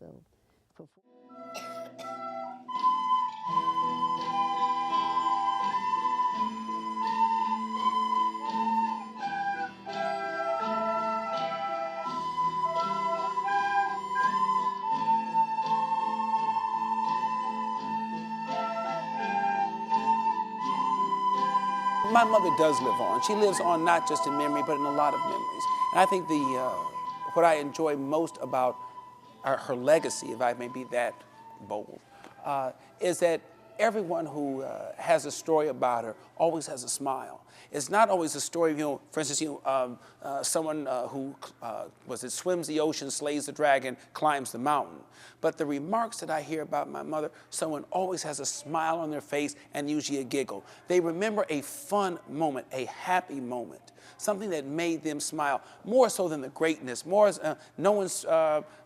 So, for My mother does live on. She lives on not just in memory, but in a lot of memories. And I think what I enjoy most about her legacy, if I may be that bold, is that everyone who has a story about her always has a smile. It's not always a story of, for instance, someone who swims the ocean, slays the dragon, climbs the mountain. But the remarks that I hear about my mother, someone always has a smile on their face and usually a giggle. They remember a fun moment, a happy moment, something that made them smile, more so than the greatness. No one's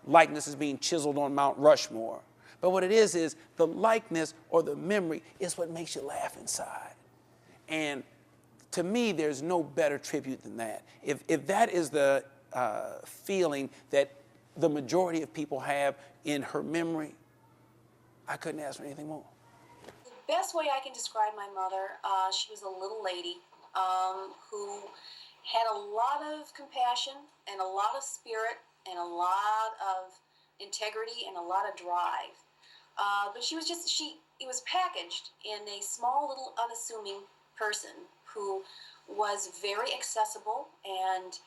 likeness is being chiseled on Mount Rushmore. But what it is the likeness or the memory is what makes you laugh inside. And to me, there's no better tribute than that. If that is the feeling that the majority of people have in her memory, I couldn't ask for anything more. The best way I can describe my mother, she was a little lady who had a lot of compassion and a lot of spirit and a lot of integrity and a lot of drive. But it was packaged in a small little unassuming person who was very accessible and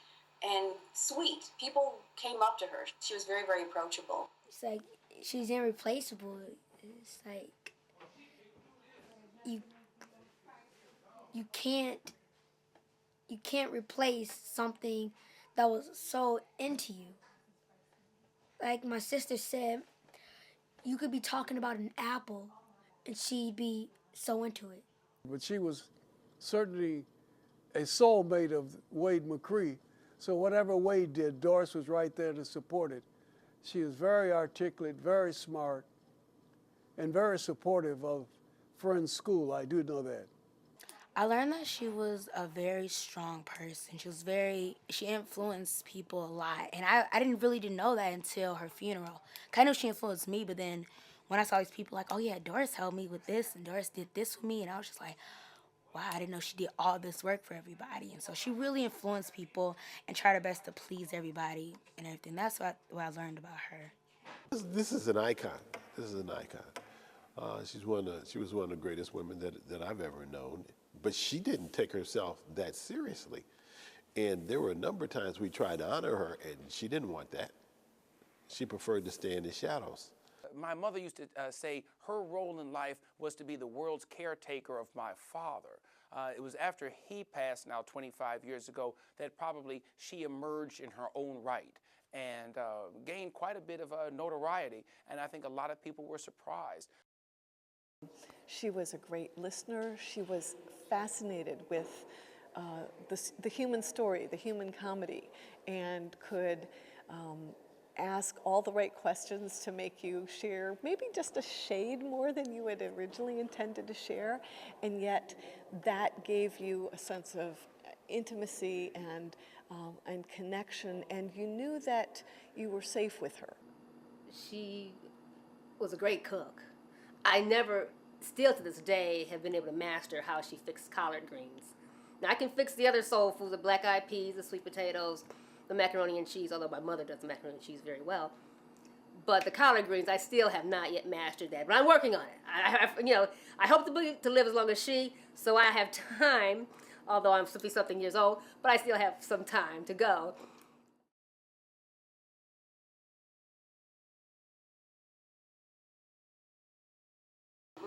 sweet. People came up to her. She was very, very approachable. It's like she's irreplaceable. It's like you you can't you can't replace something that was so into you. Like my sister said, you could be talking about an apple and she'd be so into it. But she was certainly a soulmate of Wade McCree. So whatever Wade did, Doris was right there to support it. She was very articulate, very smart, and very supportive of Friends School. I do know that. I learned that she was a very strong person. She influenced people a lot. And I didn't know that until her funeral. I know she influenced me, but then when I saw these people like, oh yeah, Doris helped me with this and Doris did this with me. And I was just like, wow, I didn't know she did all this work for everybody. And so she really influenced people and tried her best to please everybody and everything. That's what I learned about her. This is an icon. This is an icon. She was one of the greatest women that I've ever known. But she didn't take herself that seriously. And there were a number of times we tried to honor her, and she didn't want that. She preferred to stay in the shadows. My mother used to say her role in life was to be the world's caretaker of my father. It was after he passed now 25 years ago that probably she emerged in her own right and gained quite a bit of notoriety. And I think a lot of people were surprised. She was a great listener. She was fascinated with the human story, the human comedy, and could ask all the right questions to make you share maybe just a shade more than you had originally intended to share, and yet that gave you a sense of intimacy and connection, and you knew that you were safe with her. She was a great cook. I never, still to this day, have been able to master how she fixed collard greens. Now I can fix the other soul foods, the black-eyed peas, the sweet potatoes, the macaroni and cheese, although my mother does the macaroni and cheese very well. But the collard greens, I still have not yet mastered that. But I'm working on it. I hope to live as long as she, so I have time, although I'm 50-something years old, but I still have some time to go.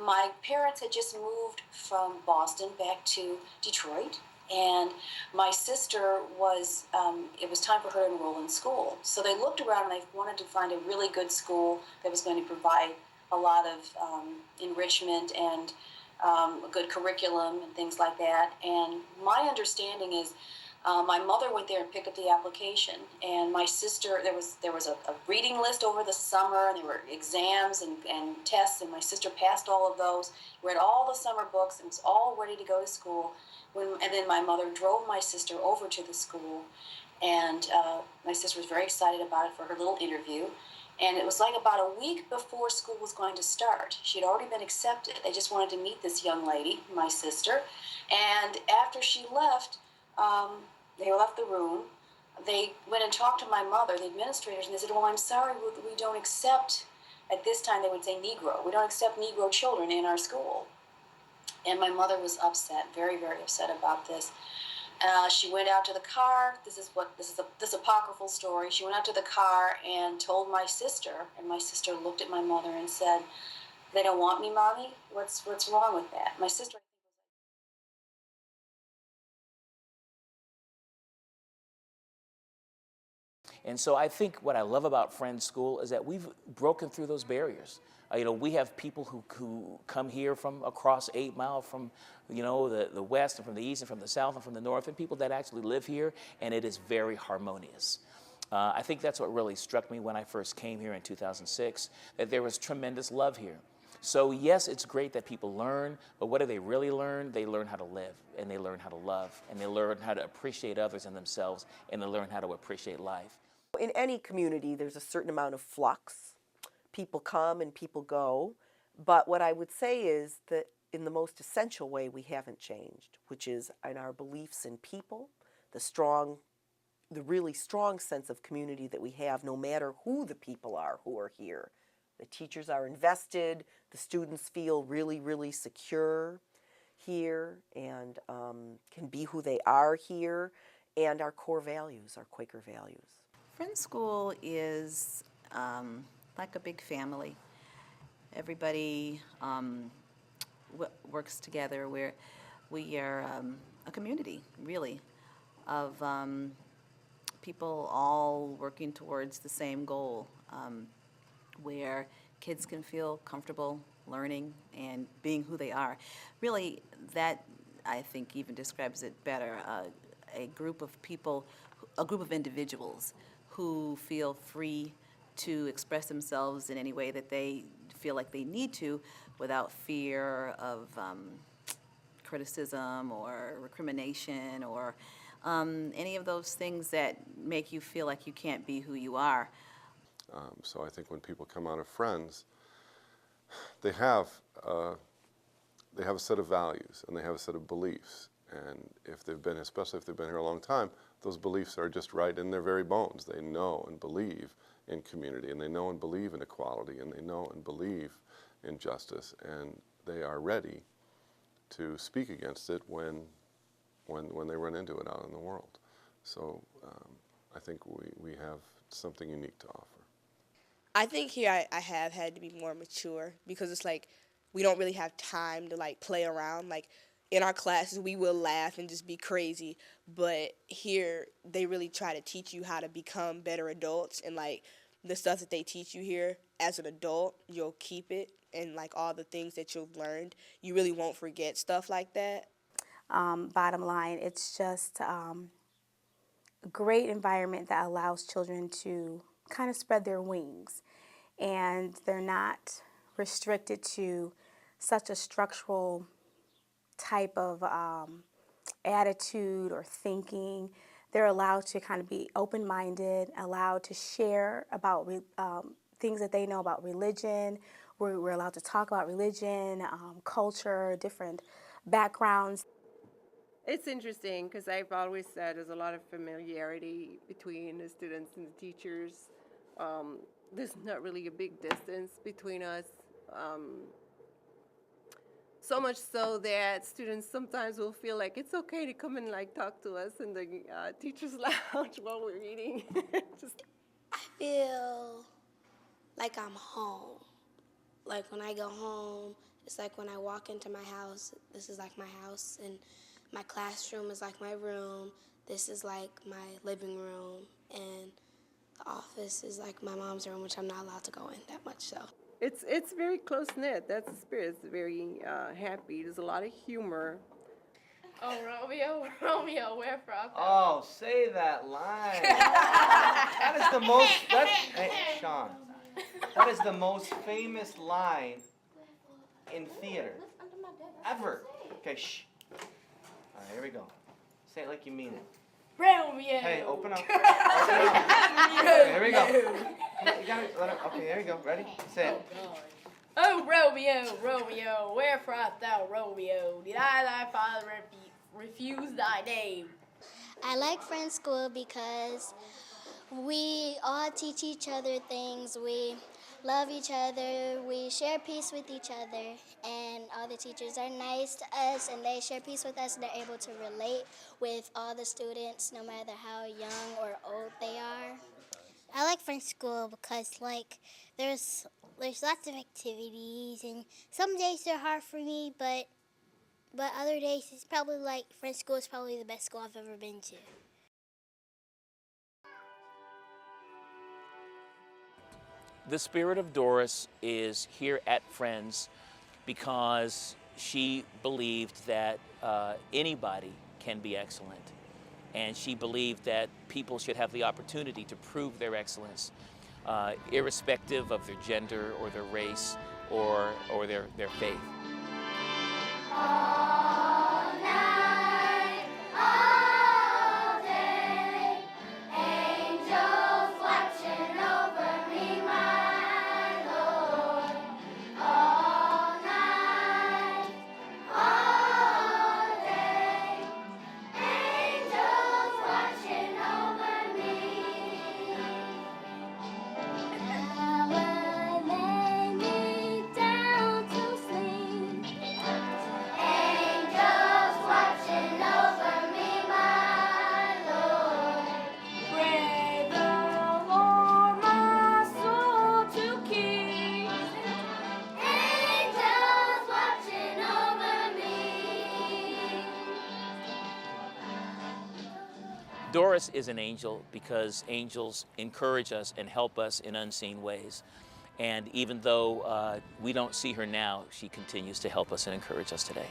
My parents had just moved from Boston back to Detroit, and my sister it was time for her to enroll in school. So they looked around and they wanted to find a really good school that was going to provide a lot of enrichment and a good curriculum and things like that. And my understanding is my mother went there and picked up the application, and my sister, there was a reading list over the summer, and there were exams and tests, and my sister passed all of those, read all the summer books, and was all ready to go to school. And then my mother drove my sister over to the school, and my sister was very excited about it for her little interview. And it was like about a week before school was going to start. She had already been accepted. They just wanted to meet this young lady, my sister. And after she left, they left the room. They went and talked to my mother, the administrators, and they said, well, I'm sorry, we don't accept, at this time they would say Negro. We don't accept Negro children in our school. And my mother was upset, very, very upset about this. She went out to the car. This is this apocryphal story. She went out to the car and told my sister, and my sister looked at my mother and said, "They don't want me, Mommy. What's wrong with that?" My sister. And so I think what I love about Friends School is that we've broken through those barriers. We have people who come here from across 8 Mile from, the west and from the east and from the south and from the north, and people that actually live here, and it is very harmonious. I think that's what really struck me when I first came here in 2006, that there was tremendous love here. So yes, it's great that people learn, but what do they really learn? They learn how to live, and they learn how to love, and they learn how to appreciate others and themselves, and they learn how to appreciate life. In any community, there's a certain amount of flux. People come and people go. But what I would say is that in the most essential way, we haven't changed, which is in our beliefs in people, the really strong sense of community that we have, no matter who the people are who are here. The teachers are invested, the students feel really, really secure here and can be who they are here, and our core values, our Quaker values. Friends School is like a big family. Everybody works together. We are a community, really, of people all working towards the same goal, where kids can feel comfortable learning and being who they are. Really, that, I think, even describes it better. A group of people, a group of individuals who feel free to express themselves in any way that they feel like they need to without fear of criticism or recrimination or any of those things that make you feel like you can't be who you are. So I think when people come out of Friends, they have a set of values and they have a set of beliefs. And especially if they've been here a long time, those beliefs are just right in their very bones. They know and believe in community, and they know and believe in equality, and they know and believe in justice, and they are ready to speak against it when they run into it out in the world. So I think we have something unique to offer. I think here I have had to be more mature because it's like we don't really have time to like play around. Like in our classes, we will laugh and just be crazy, but here they really try to teach you how to become better adults, and like the stuff that they teach you here as an adult, you'll keep it, and like all the things that you've learned, you really won't forget stuff like that. Bottom line, it's just a great environment that allows children to kind of spread their wings, and they're not restricted to such a structural type of attitude or thinking. They're allowed to kind of be open-minded, allowed to share about things that they know about religion. We're allowed to talk about religion, culture, different backgrounds. It's interesting because I've always said there's a lot of familiarity between the students and the teachers. There's not really a big distance between us. So much so that students sometimes will feel like it's okay to come and like talk to us in the teacher's lounge while we're eating. I feel like I'm home. Like when I go home, it's like when I walk into my house, this is like my house, and my classroom is like my room. This is like my living room, and the office is like my mom's room, which I'm not allowed to go in that much, so. It's very close-knit. That's the spirit. It's very happy. There's a lot of humor. Oh, Romeo, where from? Oh, say that line. That is the most, hey, Sean. That is the most famous line in theater ever. Okay, shh. All right, here we go. Say it like you mean it. Romeo. Hey, open up. Open up. Okay, here we go. You gotta let him. Okay, there you go. Ready? Say it. Oh, Romeo, Romeo, wherefore art thou, Romeo? Did I, thy father, refuse thy name? I like Friends School because we all teach each other things. We love each other. We share peace with each other. And all the teachers are nice to us, and they share peace with us. And they're able to relate with all the students, no matter how young or old they are. I like French school because, like, there's lots of activities, and some days they're hard for me, but other days it's probably like French school is probably the best school I've ever been to. The spirit of Doris is here at Friends because she believed that anybody can be excellent. And she believed that people should have the opportunity to prove their excellence, irrespective of their gender or their race or their faith. All night, all day, angels watching over me, my Lord. All night, all day, angels watching over me. Now I lay me down to sleep. Angels watching over me, my Lord. Pray the Lord my soul to keep. Angels watching over me. Doris is an angel because angels encourage us and help us in unseen ways. And even though we don't see her now, she continues to help us and encourage us today.